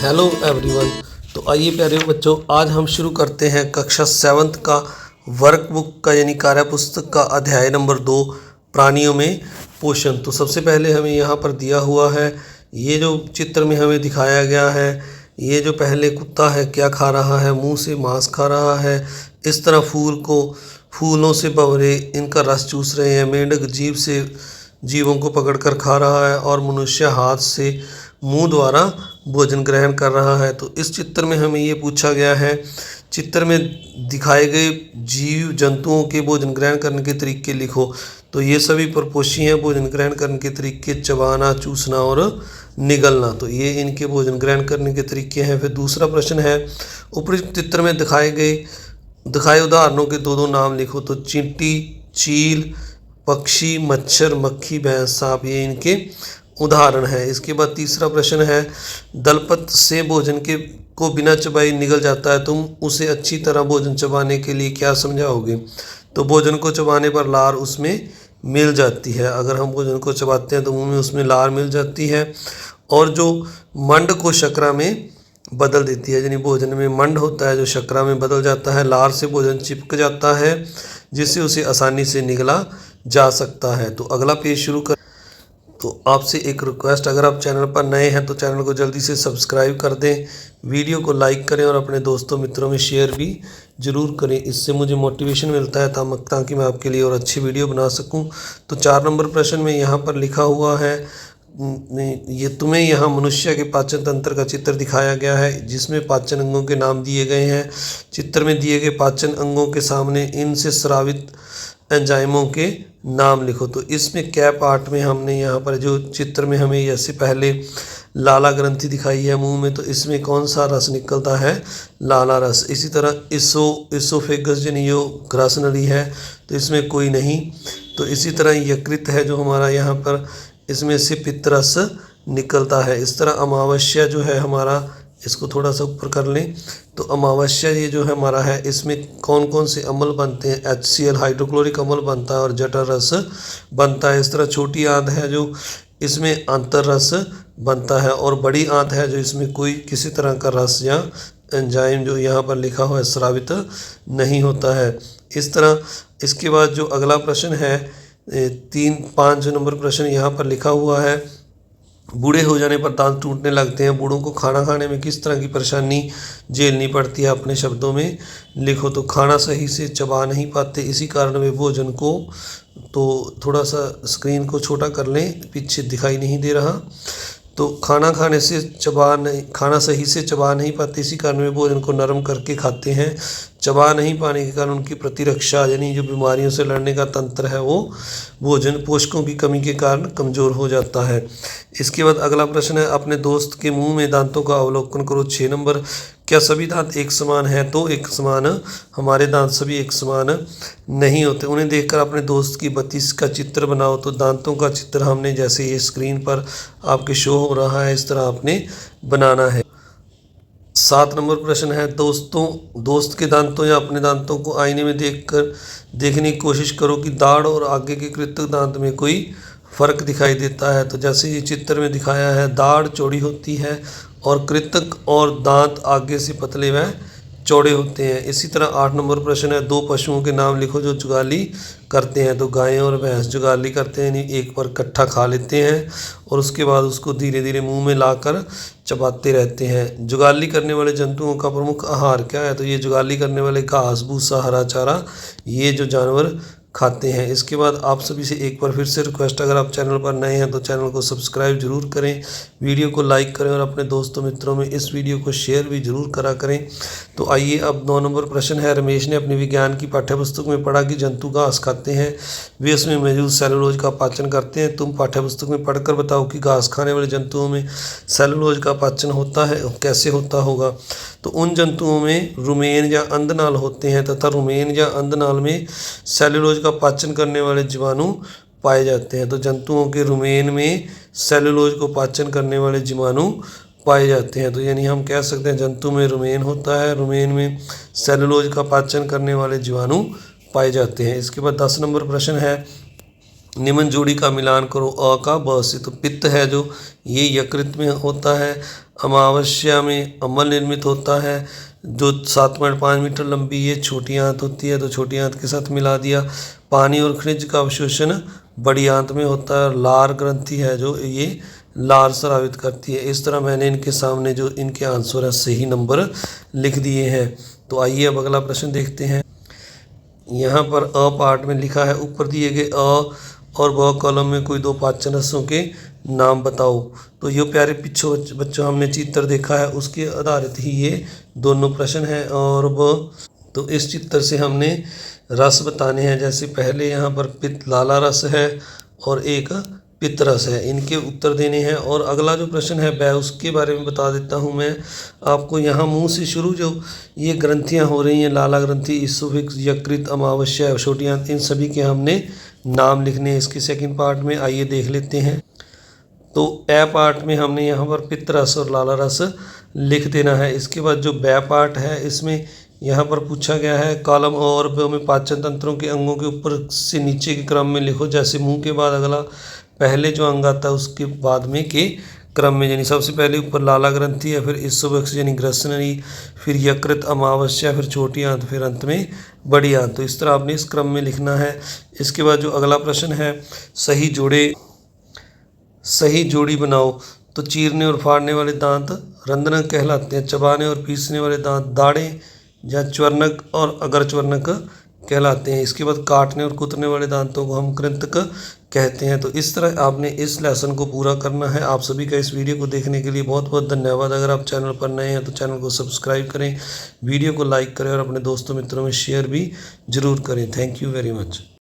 Hello everyone. तो आइए प्यारे बच्चों, आज हम शुरू करते हैं कक्षा 7th का वर्कबुक का यानी कार्य पुस्तक का अध्याय नंबर 2 प्राणियों में पोषण। तो सबसे पहले हमें यहाँ पर दिया हुआ है, ये जो चित्र में हमें दिखाया गया है, ये जो पहले कुत्ता है क्या खा रहा है, मुंह से मांस खा रहा है। इस तरह फूलों से भवरे इनका रस चूस रहे हैं। मेंढक जीवों को पकड़कर खा रहा है और मनुष्य हाथ से मुंह द्वारा भोजन ग्रहण कर रहा है। तो इस चित्र में हमें ये पूछा गया है, चित्र में दिखाए गए जीव जंतुओं के भोजन ग्रहण करने के तरीके लिखो। तो ये सभी परपोषी हैं। भोजन ग्रहण करने के तरीके चबाना, चूसना और निगलना, तो ये इनके भोजन ग्रहण करने के तरीके हैं। फिर दूसरा प्रश्न है, उपरोक्त चित्र में दिखाए उदाहरणों के दो नाम लिखो। तो चींटी, चील, पक्षी, मच्छर, मक्खी, भैंस, सांप, ये इनके उदाहरण है। इसके बाद तीसरा प्रश्न है, दलपत से भोजन को बिना चबाए निगल जाता है, तुम उसे अच्छी तरह भोजन चबाने के लिए क्या समझाओगे। तो भोजन को चबाने पर लार उसमें मिल जाती है। अगर हम भोजन को चबाते हैं तो मुंह में उसमें लार मिल जाती है। और जो मंड को शकरा में बदल देती है, यानी भोजन में मंड होता है जो शकरा में बदल जाता है। लार से भोजन चिपक जाता है जिससे उसे आसानी से निगला जा सकता है। तो अगला पेज शुरू कर। तो आपसे एक रिक्वेस्ट, अगर आप चैनल पर नए हैं तो चैनल को जल्दी से सब्सक्राइब कर दें, वीडियो को लाइक करें और अपने दोस्तों मित्रों में शेयर भी ज़रूर करें। इससे मुझे मोटिवेशन मिलता है ताकि मैं आपके लिए और अच्छी वीडियो बना सकूं। तो 4 नंबर प्रश्न में यहाँ पर लिखा हुआ है, ये तुम्हें यहाँ मनुष्य के पाचन तंत्र का चित्र दिखाया गया है जिसमें पाचन अंगों के नाम दिए गए हैं। चित्र में दिए गए पाचन अंगों के सामने इनसे स्रावित एंजाइमों के नाम लिखो। तो इसमें क्या पार्ट में हमने यहाँ पर जो चित्र में हमें जैसे पहले लाला ग्रंथि दिखाई है मुंह में, तो इसमें कौन सा रस निकलता है, लाला रस। इसी तरह इसोफेगस यानी जो ग्रास नली है तो इसमें कोई नहीं। तो इसी तरह यकृत है जो हमारा यहाँ पर, इसमें से पित्तरस निकलता है। इस तरह अमावस्या जो है हमारा, इसको थोड़ा सा ऊपर कर लें। तो अमावस्या ये जो है हमारा है, इसमें कौन कौन से अम्ल बनते हैं, HCl हाइड्रोक्लोरिक अम्ल बनता है और जठर रस बनता है। इस तरह छोटी आंत है जो इसमें अंतर रस बनता है, और बड़ी आंत है जो इसमें कोई किसी तरह का रस या एंजाइम जो यहाँ पर लिखा हुआ है स्रावित नहीं होता है। इस तरह इसके बाद जो अगला प्रश्न है 5 नंबर प्रश्न यहाँ पर लिखा हुआ है, बूढ़े हो जाने पर दांत टूटने लगते हैं, बूढ़ों को खाना खाने में किस तरह की परेशानी झेलनी पड़ती है, अपने शब्दों में लिखो। तो खाना सही से चबा नहीं पाते, इसी कारण वे भोजन को, तो थोड़ा सा स्क्रीन को छोटा कर लें, पीछे दिखाई नहीं दे रहा। तो खाना सही से चबा नहीं पाते, इसी कारण वे भोजन को नरम करके खाते हैं। चबा नहीं पाने के कारण उनकी प्रतिरक्षा यानी जो बीमारियों से लड़ने का तंत्र है वो भोजन पोषकों की कमी के कारण कमज़ोर हो जाता है। इसके बाद अगला प्रश्न है, अपने दोस्त के मुंह में दांतों का अवलोकन करो। 6 नंबर, क्या सभी दांत एक समान हैं। तो एक समान, हमारे दांत सभी एक समान नहीं होते। उन्हें देखकर अपने दोस्त की 32 का चित्र बनाओ। तो दांतों का चित्र हमने जैसे ये स्क्रीन पर आपके शो हो रहा है इस तरह आपने बनाना है। 7 नंबर प्रश्न है, दोस्त के दांतों या अपने दांतों को आईने में देखने की कोशिश करो कि दाढ़ और आगे के कृतक दांत में कोई फर्क दिखाई देता है। तो जैसे ये चित्र में दिखाया है, दाढ़ चौड़ी होती है और कृतक और दांत आगे से पतले व चौड़े होते हैं। इसी तरह 8 नंबर प्रश्न है, 2 पशुओं के नाम लिखो जो जुगाली करते हैं। तो गायें और भैंस जुगाली करते हैं, यानी एक पर इकट्ठा खा लेते हैं और उसके बाद उसको धीरे धीरे मुंह में लाकर चबाते रहते हैं। जुगाली करने वाले जंतुओं का प्रमुख आहार क्या है। तो ये जुगाली करने वाले घास भूसा हरा चारा ये जो जानवर खाते हैं। इसके बाद आप सभी से एक बार फिर से रिक्वेस्ट, अगर आप चैनल पर नए हैं तो चैनल को सब्सक्राइब जरूर करें, वीडियो को लाइक करें और अपने दोस्तों मित्रों में इस वीडियो को शेयर भी जरूर करा करें। तो आइए अब 9 नंबर प्रश्न है, रमेश ने अपनी विज्ञान की पाठ्यपुस्तक में पढ़ा कि जंतु घास खाते हैं, वे उसमें मौजूद सेलुलोज का पाचन करते हैं। तुम पाठ्यपुस्तक में पढ़कर बताओ कि घास खाने वाले जंतुओं में सेलुलोज का पाचन होता है, कैसे होता होगा। तो उन जंतुओं में रुमेन या अंधनाल होते हैं तथा रुमेन या अंधनाल में सेलुलोज का पाचन करने वाले जीवाणु पाए जाते हैं। तो जंतुओं के रुमेन में सेलुलोज को पाचन करने वाले जीवाणु पाए जाते हैं। तो यानी हम कह सकते हैं जंतु में रुमेन होता है, रुमेन में सेलुलोज का पाचन करने वाले जीवाणु पाए जाते हैं। इसके बाद 10 नंबर प्रश्न है, निम्न जोड़ी का मिलान करो अ का ब से। तो पित्त है जो ये यकृत में होता है। अमावस्या में अम्ल निर्मित होता है जो 7.5 मीटर लंबी ये छोटी आंत होती है, तो छोटी आंत के साथ मिला दिया। पानी और खनिज का अवशोषण बड़ी आंत में होता है। लार ग्रंथि है जो ये लार स्रावित करती है। इस तरह मैंने इनके सामने जो इनके आंसर है सही नंबर लिख दिए हैं। तो आइए अब अगला प्रश्न देखते हैं। यहाँ पर अ पार्ट में लिखा है ऊपर दिए गए अ और ब कॉलम में कोई दो पाचन रसों के नाम बताओ। तो ये प्यारे पिछो बच्चों हमने चित्र देखा है उसके आधारित ही ये दोनों प्रश्न हैं। और ब तो इस चित्र से हमने रस बताने हैं। जैसे पहले यहाँ पर पित्त लाला रस है और एक पित्त रस है, इनके उत्तर देने हैं। और अगला जो प्रश्न है वह उसके बारे में बता देता हूँ मैं आपको। यहाँ मुंह से शुरू जो ये ग्रंथियाँ हो रही हैं, लाला ग्रंथि, इसोफिक्स, यकृत, अमावस्या, छोटी आंत, इन सभी के हमने नाम लिखने हैं। इसके सेकंड पार्ट में आइए देख लेते हैं। तो ए पार्ट में हमने यहाँ पर पित्त रस और लाला रस लिख देना है। इसके बाद जो बे पार्ट है इसमें यहाँ पर पूछा गया है कॉलम और ब में पाचन तंत्रों के अंगों के ऊपर से नीचे के क्रम में लिखो। जैसे मुंह के बाद अगला पहले जो अंग आता है उसके बाद में के क्रम में, यानी सबसे पहले ऊपर लाला ग्रंथि है, फिर इसोफिक्स यानी ग्रसनरी, फिर यकृत, अमावस्या, फिर छोटी आंत, फिर अंत में बड़ी आंत। तो इस तरह आपने इस क्रम में लिखना है। इसके बाद जो अगला प्रश्न है सही जोड़ी बनाओ। तो चीरने और फाड़ने वाले दांत रंध्रक कहलाते हैं। चबाने और पीसने वाले दांत दाढ़े या च्वर्णक और अग्रच्वर्णक कहलाते हैं। इसके बाद काटने और कुतरने वाले दांतों को हम कृंतक कहते हैं। तो इस तरह आपने इस लेसन को पूरा करना है। आप सभी का इस वीडियो को देखने के लिए बहुत बहुत धन्यवाद। अगर आप चैनल पर नए हैं तो चैनल को सब्सक्राइब करें, वीडियो को लाइक करें और अपने दोस्तों मित्रों में शेयर भी ज़रूर करें। Thank you very much.